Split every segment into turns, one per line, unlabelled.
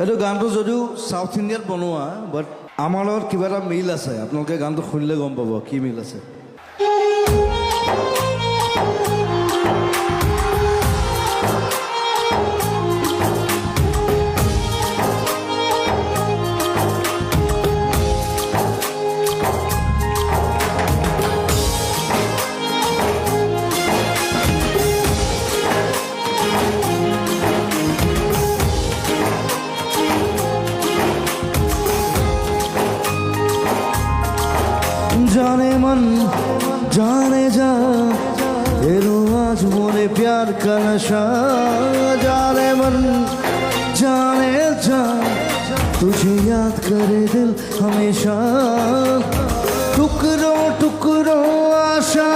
এইটো গানটো যদিও সাউথ ইণ্ডিয়াত বনোৱা বাট আমাৰ লগত কিবা এটা মিল আছে। আপোনালোকে গানটো শুনিলে গম পাব কি মিল আছে। जाने मन जाने जा तेरो आज मोरे प्यार का नशा। जाने मन जाने जा तुझे याद करे दिल हमेशा। टुकड़ों टुकड़ों आशा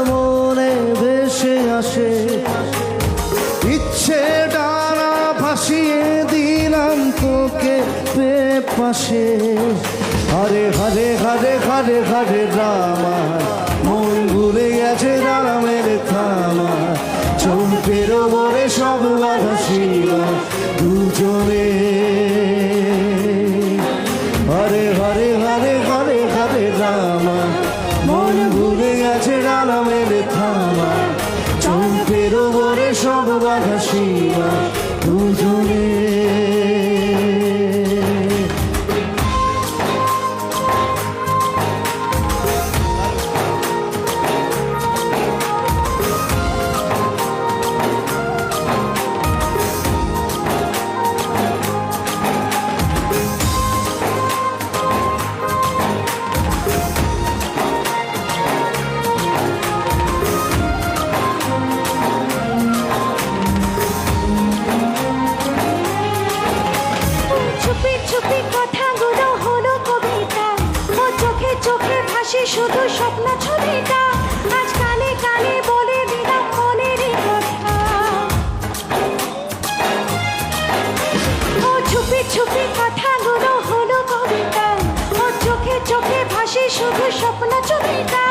मोरे ভেসে আসে। ইচ্ছে ডানা ভাসিয়ে দিলাম তোকে পাশে। হরে হরে হরে হরে হরে রামা মন ভুলে গেছে রামের থামা। চোখের ওপরে সব বাধা সীমা দুজনে। হরে হরে হরে হরে হরে রামা মন ভুলে গেছে রামের থামা। চোখের ওপরে সব বাধা সীমা দুজনে।
শুধু স্বপ্ন ছবিটা আজ কানে কানে বলে দিলাম মনের কথা। ও ছুপি ছুপি কথাগুলো হলো কবিতা। ও চোখে চোখে ভাসে শুধু স্বপ্ন ছবিটা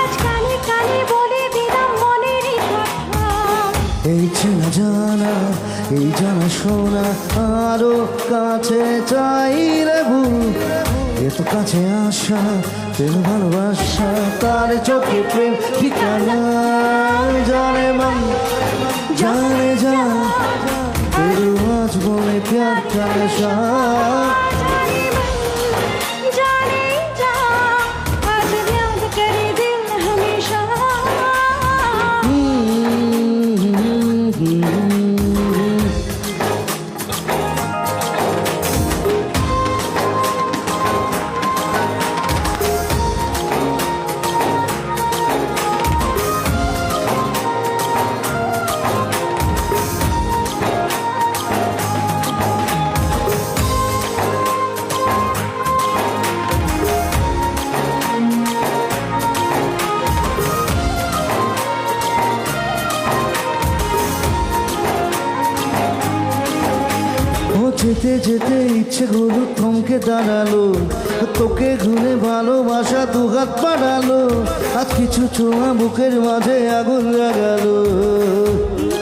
আজ কানে কানে বলে দিলাম মনের কথা।
এই চেনা জানা এই জানা শোনা আরো কাছে চাইলে ভুল। এত কাছে আসা প্রেম ভালোবাসা তার চোখে প্রেম ঠিকানা। জানে মন জানে যা तेरे आज बोले प्यार का नशा।
जाने जा आज याद करे दिल हमेशा।
যেতে যেতে ইচ্ছেগুলো থমকে দাঁড়ালো। তোকে ঘুরে ভালোবাসা দু হাত বাড়ালো। আজ কিছু ছোঁয়া বুকের মাঝে আগুন লাগালো।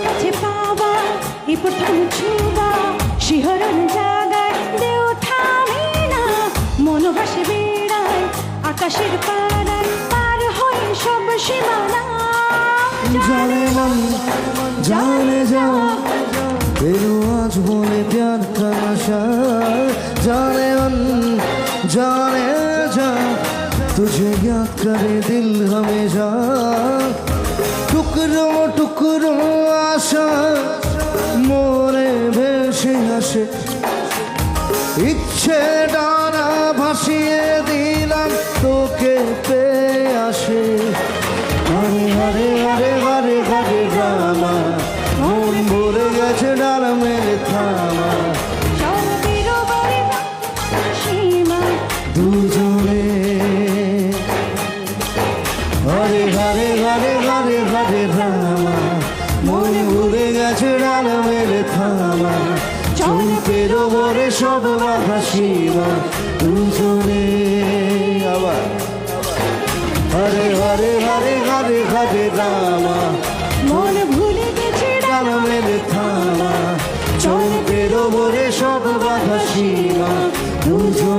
কাছে পাওয়া এই প্রথম ছোঁয়া শিহরণ জাগায় দেও থামে না। মনোবাসে বেড়ায় আকাশের পাড়ায় পার হয়ে সব সীমানা।
जाने मन जाने जा तेरे आज बोले प्यार का नशा। जाने मन जाने जा तुझे याद करे दिल हमेशा। टुकड़ों टुकड़ों आशा मोरे ভেসে আসে। ইচ্ছে ডানা ভাসিয়ে দিলাম তোকে পেয়ে আসে। হরে হরে হরে হরে হরে রামা মন ভরে গেছে ডাল মেরে থামা।
চোখের ওপরে সীমা
দুজনে। হরে হরে হরে হরে হরে রামা মন ভরে গেছে ডাল মেরে থামা। চোখের ওপরে সব বাধা সীমা দুজনে। আবার হরে হরে হরে হরে হরে রামা
মন ভুলে গেছে
ডাল মেরে থামা। চোখের বলে সব বাধা সীমা দুজন